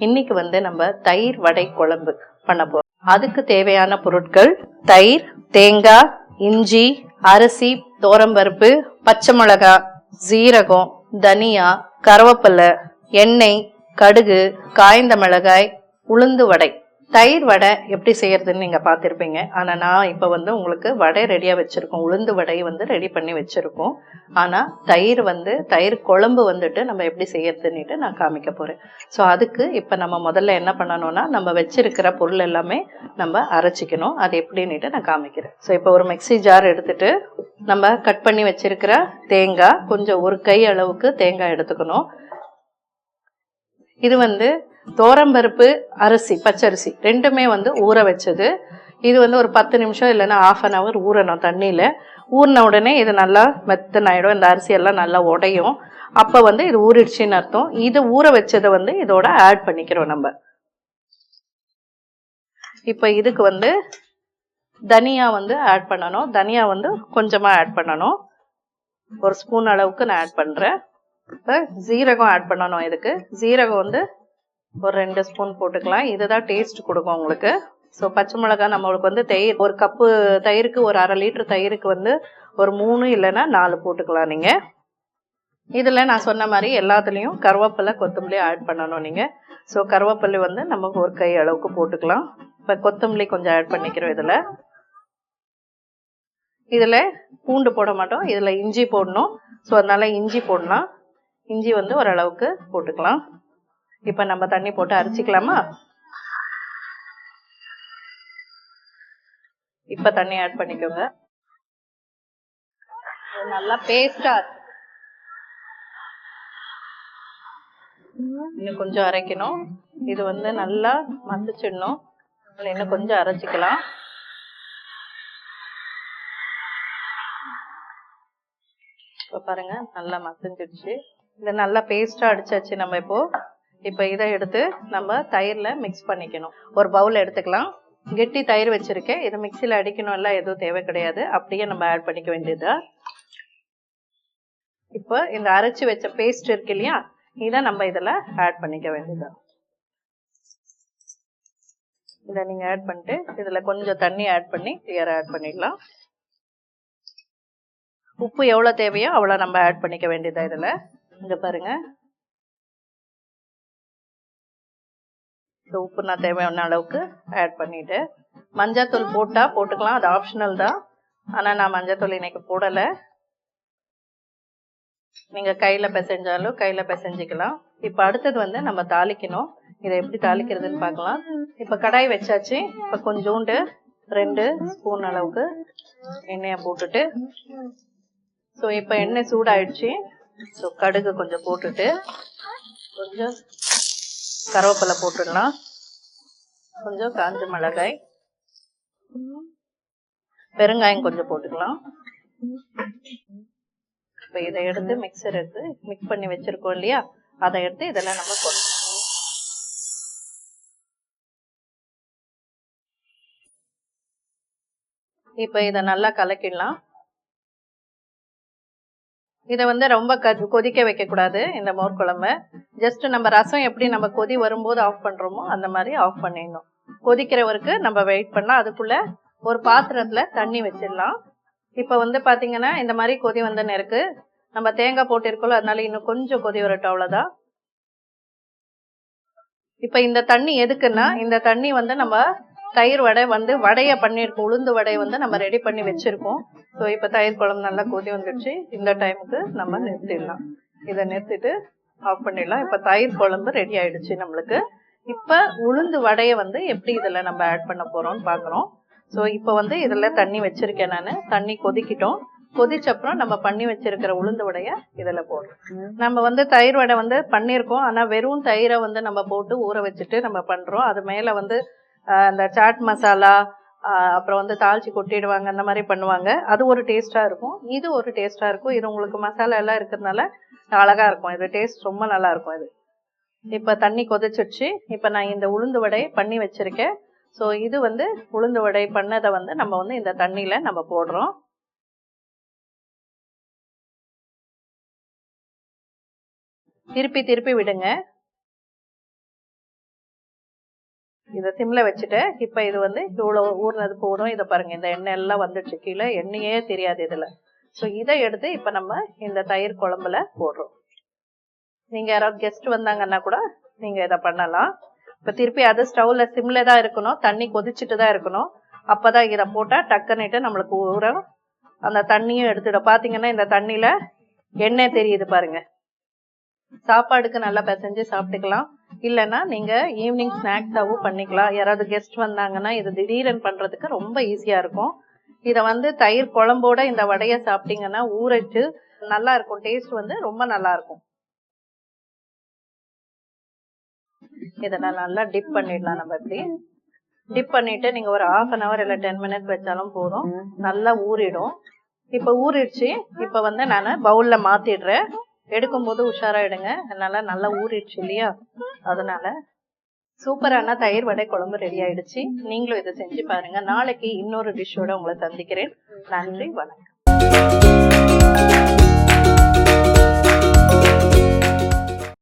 இன்னைக்கு வந்து நம்ம தயிர் வடை குழம்பு பண்ண போறோம். அதுக்கு தேவையான பொருட்கள் தயிர், தேங்காய், இஞ்சி, அரிசி, தோரம்பருப்பு, பச்சை மிளகாய், சீரகம், தனியா, கருவேப்பிலை, எண்ணெய், கடுகு, காய்ந்த மிளகாய், உளுந்து வடை. தயிர் வடை எப்படி செய்யறதுன்னு நீங்க பார்த்திருப்பீங்க. ஆனா நான் இப்ப வந்து உங்களுக்கு வடை ரெடியா வச்சிருக்கோம். உளுந்து வடை வந்து ரெடி பண்ணி வச்சிருக்கோம். ஆனா தயிர் குழம்பு வந்துட்டு நம்ம எப்படி செய்யறதுன்னுட்டு நான் காமிக்க போறேன். ஸோ அதுக்கு இப்ப நம்ம முதல்ல என்ன பண்ணணும்னா, நம்ம வச்சிருக்கிற பொருள் எல்லாமே நம்ம அரைச்சிக்கணும். அது எப்படின்னுட்டு நான் காமிக்கிறேன். ஸோ இப்போ ஒரு மிக்சி ஜார் எடுத்துட்டு நம்ம கட் பண்ணி வச்சிருக்கிற தேங்காய், கொஞ்சம் ஒரு கை அளவுக்கு தேங்காய் எடுத்துக்கணும். இது வந்து தோரம்பருப்பு, அரிசி, பச்சரிசி ரெண்டுமே வந்து ஊற வச்சது. இது வந்து ஒரு 10 நிமிஷம் இல்லைன்னா 1/2 hour ஊறணும் தண்ணியில. ஊறின உடனே இது நல்லா மெத்தனாயிடும். இந்த அரிசி எல்லாம் நல்லா உடையும். அப்ப வந்து இது ஊறிடுச்சுன்னு அர்த்தம். இது ஊற வச்சதை வந்து இதோட ஆட் பண்ணிக்கிறோம் நம்ம. இப்ப இதுக்கு வந்து தனியா வந்து ஆட் பண்ணணும். தனியா வந்து கொஞ்சமா ஆட் பண்ணணும். ஒரு ஸ்பூன் அளவுக்கு நான் ஆட் பண்றேன். இப்ப ஜீரகம் ஆட் பண்ணணும். இதுக்கு ஜீரகம் வந்து ஒரு 2 ஸ்பூன் போட்டுக்கலாம். இதுதான் டேஸ்ட் கொடுக்கும் உங்களுக்கு. ஸோ பச்சை மிளகாய் நம்மளுக்கு வந்து தயிர், ஒரு கப்பு தயிருக்கு, ஒரு 1/2 லிட்டர் தயிருக்கு வந்து ஒரு 3 இல்லைன்னா 4 போட்டுக்கலாம் நீங்க. இதுல நான் சொன்ன மாதிரி எல்லாத்துலயும் கருவேப்பிலை, கொத்தமல்லி ஆட் பண்ணணும் நீங்க. ஸோ கருவேப்பிலை வந்து நமக்கு ஒரு கை அளவுக்கு போட்டுக்கலாம். இப்போ கொத்தமல்லி கொஞ்சம் ஆட் பண்ணிக்கிறோம். இதுல பூண்டு போட மாட்டோம். இதுல இஞ்சி போடணும். ஸோ அதனால இஞ்சி போடலாம். இஞ்சி வந்து ஓரளவுக்கு போட்டுக்கலாம். இப்ப நம்ம தண்ணி போட்டு அரைச்சிக்கலாமா? இப்ப தண்ணி ஆட் பண்ணிக்கோங்க. நல்லா பேஸ்டா இன்னும் கொஞ்சம் அரைக்கணும். இது வந்து நல்லா மசிச்சிடணும். இன்னும் கொஞ்சம் அரைச்சிக்கலாம். இப்ப பாருங்க நல்லா மசிஞ்சிடுச்சு. இது நல்லா பேஸ்டா அடிச்சாச்சு. நம்ம இப்ப இதை எடுத்து நம்ம தயிர்ல மிக்ஸ் பண்ணிக்கணும். ஒரு பவுல் எடுத்துக்கலாம். கெட்டி தயிர் வச்சிருக்கேன். இதை மிக்சியில அடிக்கணும் எல்லாம் எதுவும் தேவை கிடையாது. அப்படியே நம்ம ஆட் பண்ணிக்க வேண்டியதா. இப்போ இந்த அரைச்சி வச்ச பேஸ்ட் இருக்கு இல்லையா, இதை நம்ம இதுல ஆட் பண்ணிக்க வேண்டியதா. இதை நீங்க ஆட் பண்ணிட்டு இதுல கொஞ்சம் தண்ணி ஆட் பண்ணி கிளியரா ஆட் பண்ணிடலாம். உப்பு எவ்வளவு தேவையோ அவ்வளவு நம்ம ஆட் பண்ணிக்க வேண்டியதா. இதுல இங்க பாருங்க, உப்பு நான் தேவையான அளவுக்கு ஆட் பண்ணிட்டு, மஞ்சத்தூள் போட்டா போட்டுக்கலாம், அது ஆப்ஷனல் தான். ஆனா நான் மஞ்சத்தூள் இன்னைக்கு போடல. நீங்க கையில பிசைஞ்சாலும் கையில பிசைஞ்சிக்கலாம். இப்ப அடுத்தது வந்து நம்ம தாளிக்கணும். இதை எப்படி தாளிக்கிறதுன்னு பார்க்கலாம். இப்ப கடாய் வச்சாச்சு. இப்ப கொஞ்சோண்டு 2 ஸ்பூன் அளவுக்கு எண்ணெயை போட்டுட்டு, ஸோ இப்ப எண்ணெய் சூடாயிடுச்சு. ஸோ கடுகு கொஞ்சம் போட்டுட்டு, கொஞ்சம் கருவேப்பிலை போட்டுடலாம். கொஞ்சம் காஞ்ச மிளகாய், பெருங்காயம் கொஞ்சம் போட்டுக்கலாம். இப்ப இதை எடுத்து மிக்சர் எடுத்து மிக்ஸ் பண்ணி வச்சிருக்கோம் இல்லையா, அதை எடுத்து இதெல்லாம் நம்ம போடணும். இப்ப இதை நல்லா கலக்கிடலாம். இதை வந்து ரொம்ப கொதிக்க வைக்க கூடாது. இந்த மோர் குழம்பு ஜஸ்ட் நம்ம ரசம் எப்படி நம்ம கொதி வரும்போது ஆஃப் பண்றோமோ அந்த மாதிரி ஆஃப் பண்ணிடணும். கொதிக்கிறவருக்கு நம்ம வெயிட் பண்ணலாம். அதுக்குள்ள ஒரு பாத்திரத்துல தண்ணி வச்சிடலாம். இப்ப வந்து பாத்தீங்கன்னா இந்த மாதிரி கொதி வந்தன்னு இருக்கு. நம்ம தேங்காய் போட்டிருக்கோம், அதனால இன்னும் கொஞ்சம் கொதி வரட்டும், அவ்வளவுதான். இப்ப இந்த தண்ணி எதுக்குன்னா, இந்த தண்ணி வந்து நம்ம தயிர் வடை வந்து வடைய பண்ணிருக்கோம். உளுந்து வடை வந்து நம்ம ரெடி பண்ணி வச்சிருக்கோம். ஸோ இப்ப தயிர் குழம்பு நல்லா கொதி வந்துடுச்சு. இந்த டைமுக்கு நம்ம நிறுத்திடலாம். இதை நிறுத்திட்டு ஆஃப் பண்ணிடலாம். இப்ப தயிர் குழம்பு ரெடி ஆயிடுச்சு நம்மளுக்கு. இப்ப உளுந்து வடைய வந்து எப்படி இதுல நம்ம ஆட் பண்ண போறோம்னு பாக்குறோம். ஸோ இப்ப வந்து இதுல தண்ணி வச்சிருக்கேன் நானு. தண்ணி கொதிக்கிட்டோம். கொதிச்சப்புறம் நம்ம பண்ணி வச்சிருக்கிற உளுந்து வடைய இதுல போடுறோம். நம்ம வந்து தயிர் வடை வந்து பண்ணிருக்கோம். ஆனா வெறும் தயிரை வந்து நம்ம போட்டு ஊற வச்சுட்டு நம்ம பண்றோம். அது மேல வந்து அந்த சாட் மசாலா, அப்புறம் வந்து தாளிச்சு கொட்டிடுவாங்க, அந்த மாதிரி பண்ணுவாங்க. அது ஒரு டேஸ்டா இருக்கும். இது ஒரு டேஸ்டா இருக்கும். இது உங்களுக்கு மசாலா எல்லாம் இருக்கிறதுனால அழகா இருக்கும். இது டேஸ்ட் ரொம்ப நல்லா இருக்கும். இது இப்ப தண்ணி கொதிச்சிடுச்சு. இப்ப நான் இந்த உளுந்து வடை பண்ணி வச்சிருக்கேன். ஸோ இது வந்து உளுந்து வடை பண்ணதை வந்து நம்ம வந்து இந்த தண்ணியில நம்ம போடுறோம். திருப்பி திருப்பி விடுங்க. இதை சிம்ல வச்சுட்டு இப்ப இது வந்து இவ்வளவு ஊர்னது போதும். இதை பாருங்க, இந்த எண்ணெய் எல்லாம் வந்துடுச்சு கீழே, எண்ணெயே தெரியாது இதுல. சோ இதை எடுத்து இப்ப நம்ம இந்த தயிர் குழம்புல போடுறோம். நீங்க யாராவது கெஸ்ட் வந்தாங்கன்னா கூட நீங்க இதை பண்ணலாம். இப்ப திருப்பி அது ஸ்டவ்ல சிம்ல தான் இருக்கணும், தண்ணி கொதிச்சுட்டு தான் இருக்கணும். அப்பதான் இதை போட்டா டக்குன்னுட்டு நம்மளுக்கு ஊறும். அந்த தண்ணியும் எடுத்துடும். பாத்தீங்கன்னா இந்த தண்ணியில எண்ணெய் தெரியுது பாருங்க. சாப்பாடுக்கு நல்லா பிசைஞ்சு சாப்பிட்டுக்கலாம். இல்லைன்னா நீங்க ஈவினிங் ஸ்நாக்ஸாவும் பண்ணிக்கலாம். யாராவது கெஸ்ட் வந்தாங்கன்னா இது திடீர்னு பண்றதுக்கு ரொம்ப ஈஸியா இருக்கும். இத வந்து தயிர் குழம்போட இந்த வடைய சாப்பிட்டீங்கன்னா ஊறிட்டு நல்லா இருக்கும். டேஸ்ட் வந்து ரொம்ப நல்லா இருக்கும். இதெல்லாம் நல்லா டிப் பண்ணிடலாம். நம்ம இப்படி டிப் பண்ணிட்டு நீங்க ஒரு 1/2 இல்ல 10 மினிட்ஸ் வச்சாலும் போதும், நல்லா ஊறிடும். இப்ப ஊறிடுச்சு. இப்ப வந்து நான் பவுல்ல மாத்திடுறேன். எடுக்கும் போது உஷாரா எடுங்க, அதனால நல்லா ஊறிடுச்சு இல்லையா. அதனால சூப்பரான தயிர் வடை குழம்பு ரெடி ஆயிடுச்சு. நீங்களும் இதை செஞ்சு பாருங்க. நாளைக்கு இன்னொரு டிஷ்ஷோட உங்களை சந்திக்கிறேன். நன்றி, வணக்கம்.